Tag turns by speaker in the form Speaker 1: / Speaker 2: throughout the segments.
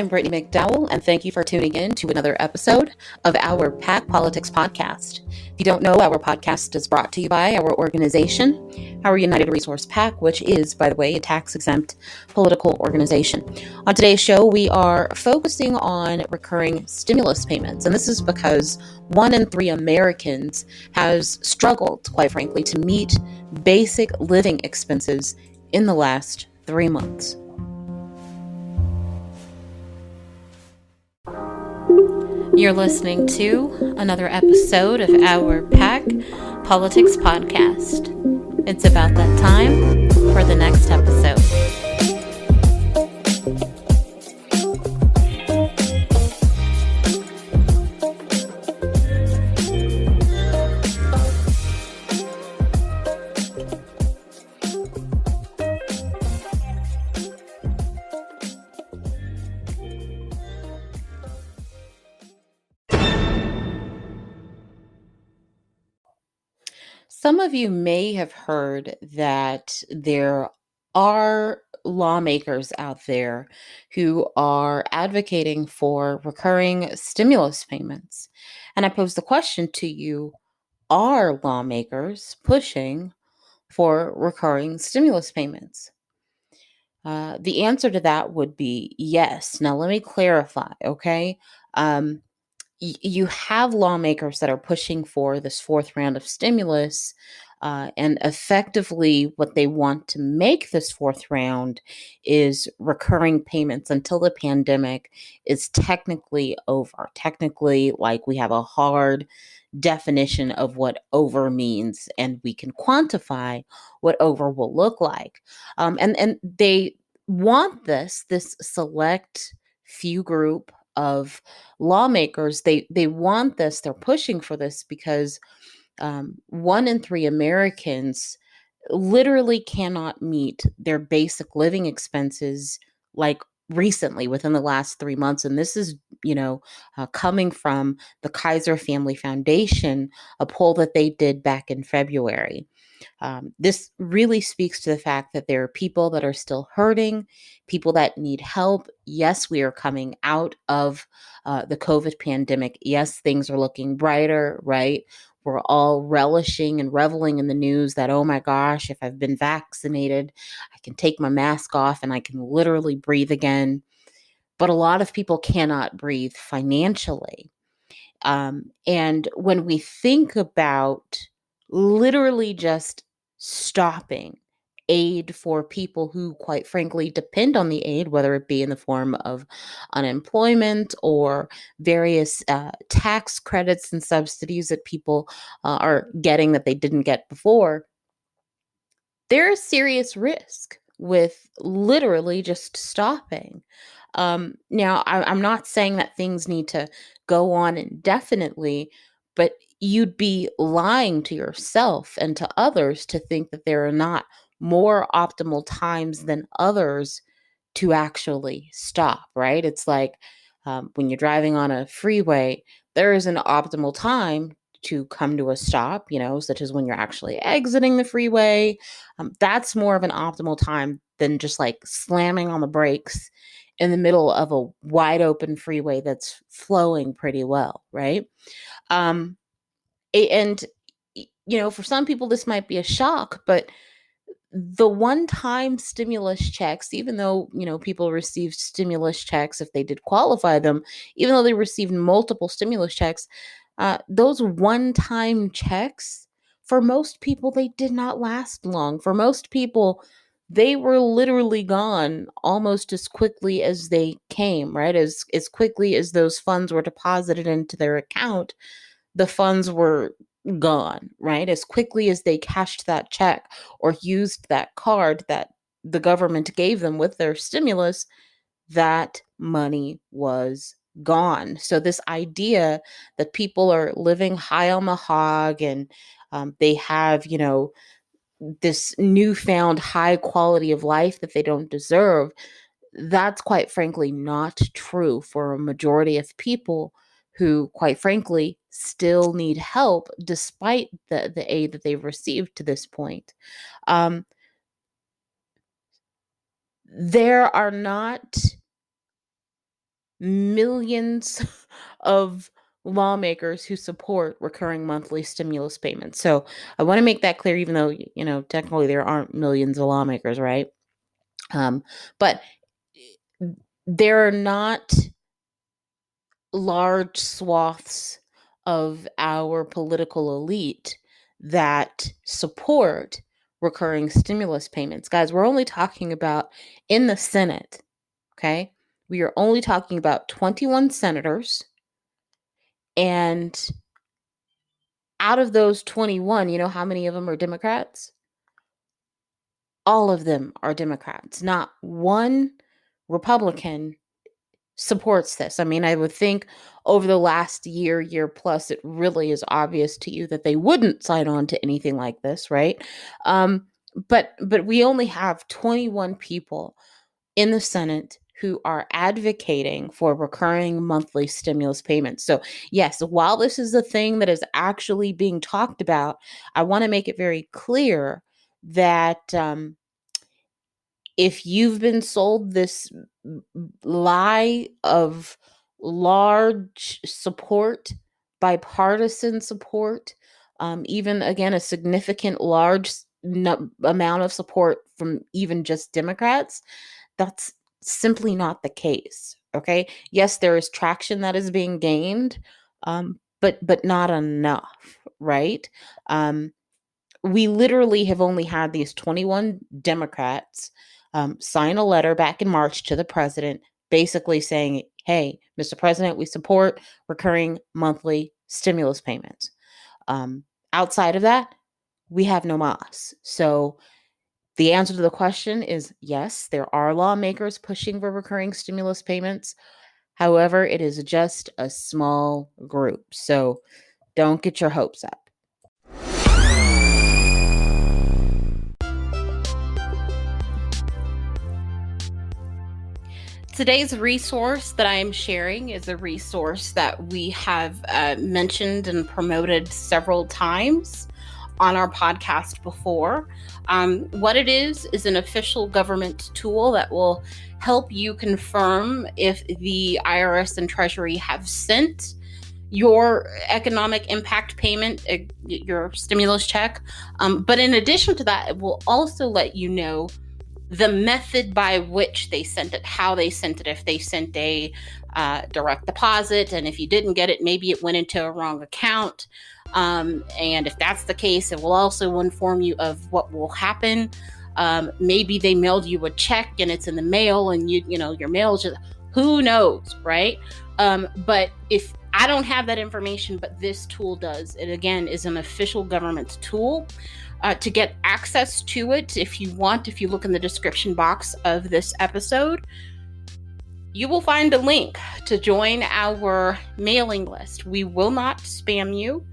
Speaker 1: I'm Brittany McDowell, and thank you for tuning in to another episode of our PAC Politics Podcast. If you don't know, our podcast is brought to you by our organization, our United Resource PAC, which is, by the way, a tax-exempt political organization. On today's show, we are focusing on recurring stimulus payments, and this is because 1 in 3 Americans has struggled, quite frankly, to meet basic living expenses in the last 3 months. You're listening to another episode of our PAC Politics Podcast. It's about that time for the next episode. Some of you may have heard that there are lawmakers out there who are advocating for recurring stimulus payments. And I pose the question to you, are lawmakers pushing for recurring stimulus payments? The answer to that would be yes. Now, let me clarify, okay? You have lawmakers that are pushing for this fourth round of stimulus, and effectively what they want to make this fourth round is recurring payments until the pandemic is technically over. Technically, like we have a hard definition of what over means, and we can quantify what over will look like. And they want this select few group of lawmakers, they want this, they're pushing for this because 1 in 3 Americans literally cannot meet their basic living expenses like recently within the last 3 months. And this is, coming from the Kaiser Family Foundation, a poll that they did back in February. This really speaks to the fact that there are people that are still hurting, people that need help. Yes, we are coming out of the COVID pandemic. Yes, things are looking brighter, right? We're all relishing and reveling in the news that, oh my gosh, if I've been vaccinated, I can take my mask off and I can literally breathe again. But a lot of people cannot breathe financially. And when we think about literally just stopping aid for people who, quite frankly, depend on the aid, whether it be in the form of unemployment or various tax credits and subsidies that people are getting that they didn't get before, there is serious risk with literally just stopping. Now, I'm not saying that things need to go on indefinitely, but you'd be lying to yourself and to others to think that there are not more optimal times than others to actually stop, right? It's like when you're driving on a freeway, there is an optimal time to come to a stop, such as when you're actually exiting the freeway. That's more of an optimal time than just like slamming on the brakes in the middle of a wide open freeway that's flowing pretty well, right? Um, and for some people this might be a shock, but the one-time stimulus checks, even though people received stimulus checks if they did qualify them, even though they received multiple stimulus checks, those one-time checks, for most people, they did not last long. For most people, they were literally gone almost as quickly as they came, right? As quickly as those funds were deposited into their account, the funds were gone, right? As quickly as they cashed that check or used that card that the government gave them with their stimulus, that money was gone. So this idea that people are living high on the hog and they have, this newfound high quality of life that they don't deserve, that's quite frankly not true for a majority of people who, quite frankly, still need help despite the aid that they've received to this point. Um, there are not millions of lawmakers who support recurring monthly stimulus payments. So I want to make that clear, even though, technically there aren't millions of lawmakers, right? But there are not large swaths of our political elite that support recurring stimulus payments. Guys, we're only talking about in the Senate, okay? We are only talking about 21 senators. And out of those 21, you know how many of them are Democrats? All of them are Democrats. Not one Republican supports this. I mean, I would think over the last year plus, it really is obvious to you that they wouldn't sign on to anything like this, right? But we only have 21 people in the Senate who are advocating for recurring monthly stimulus payments. So, yes, while this is a thing that is actually being talked about, I want to make it very clear that if you've been sold this lie of large support, bipartisan support, even again, a significant large amount of support from even just Democrats, that's simply not the case. Okay. Yes, there is traction that is being gained, but not enough, right? We literally have only had these 21 Democrats sign a letter back in March to the president, basically saying, hey, Mr. President, we support recurring monthly stimulus payments. Outside of that, we have no mas. So the answer to the question is yes, there are lawmakers pushing for recurring stimulus payments. However, it is just a small group. So don't get your hopes up. Today's resource that I am sharing is a resource that we have mentioned and promoted several times on our podcast before. What it is an official government tool that will help you confirm if the IRS and Treasury have sent your economic impact payment, your stimulus check. But in addition to that, it will also let you know the method by which they sent it, how they sent it, if they sent a direct deposit, and if you didn't get it, maybe it went into a wrong account. And if that's the case, it will also inform you of what will happen. Maybe they mailed you a check and it's in the mail, and your mail just, who knows, right? But if I don't have that information, but this tool does, it again is an official government tool. To get access to it, if you look in the description box of this episode, you will find a link to join our mailing list. We will not spam you.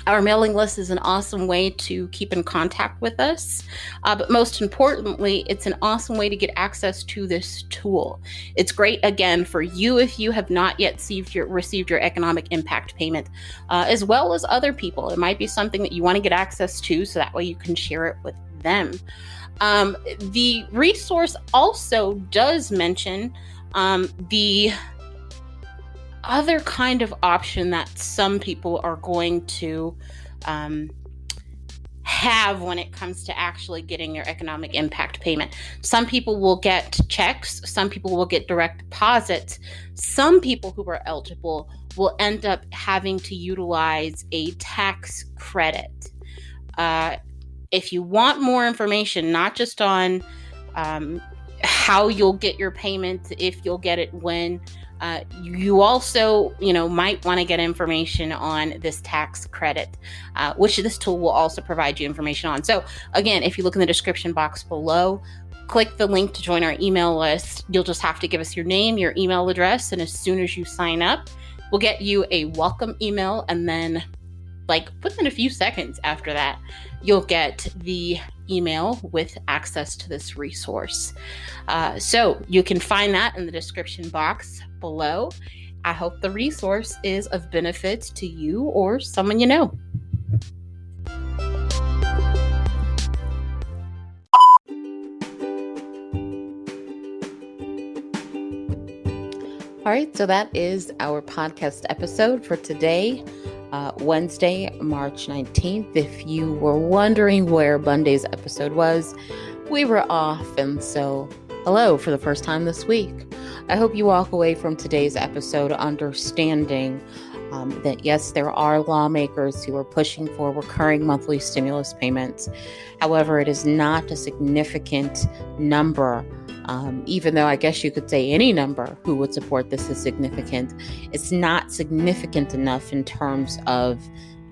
Speaker 1: Our mailing list is an awesome way to keep in contact with us. But most importantly, it's an awesome way to get access to this tool. It's great, again, for you if you have not yet received your economic impact payment, as well as other people. It might be something that you want to get access to, so that way you can share it with them. The resource also does mention the other kind of option that some people are going to have when it comes to actually getting your economic impact payment. Some people will get checks, some people will get direct deposits, some people who are eligible will end up having to utilize a tax credit. If you want more information, not just on how you'll get your payment, if you'll get it when, you also, might want to get information on this tax credit, which this tool will also provide you information on. So again, if you look in the description box below, click the link to join our email list. You'll just have to give us your name, your email address, and as soon as you sign up, we'll get you a welcome email, and then within a few seconds after that, you'll get the email with access to this resource. So you can find that in the description box below. I hope the resource is of benefit to you or someone you know. All right, so that is our podcast episode for today, Wednesday, March 19th. If you were wondering where Monday's episode was, we were off, and so hello for the first time this week. I hope you walk away from today's episode understanding that yes, there are lawmakers who are pushing for recurring monthly stimulus payments. However, it is not a significant number. Even though I guess you could say any number who would support this is significant, it's not significant enough in terms of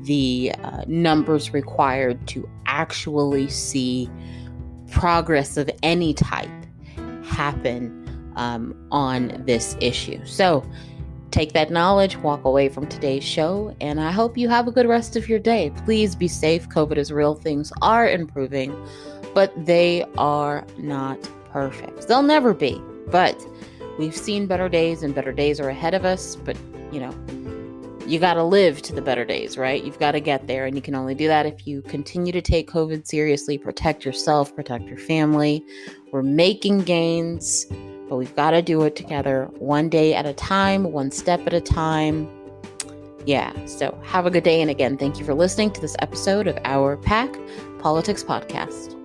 Speaker 1: the numbers required to actually see progress of any type happen on this issue. So take that knowledge, walk away from today's show, and I hope you have a good rest of your day. Please be safe. COVID is real. Things are improving, but they are not perfect. They'll never be, but we've seen better days and better days are ahead of us. But, you got to live to the better days, right? You've got to get there, and you can only do that if you continue to take COVID seriously, protect yourself, protect your family. We're making gains, but we've got to do it together, one day at a time, one step at a time. Yeah, so have a good day. And again, thank you for listening to this episode of Our PAC Politics Podcast.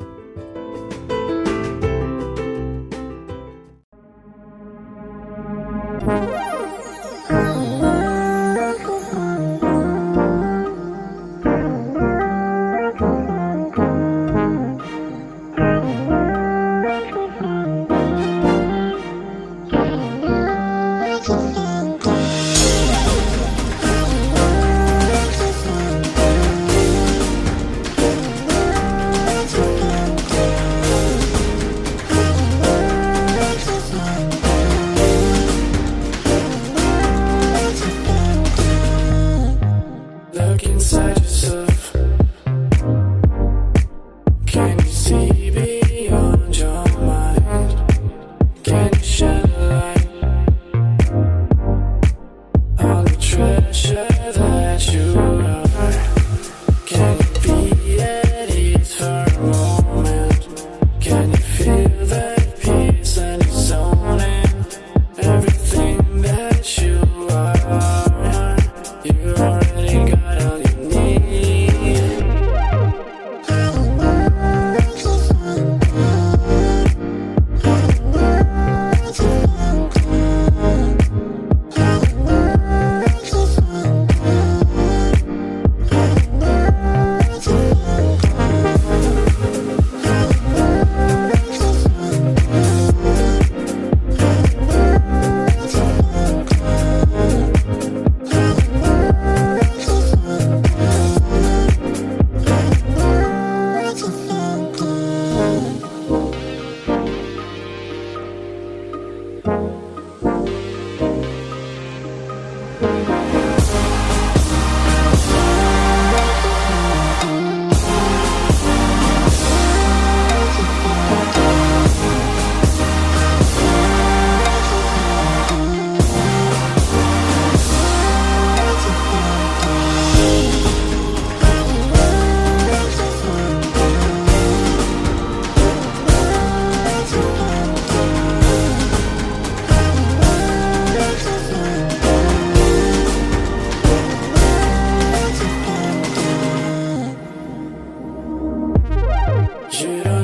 Speaker 2: You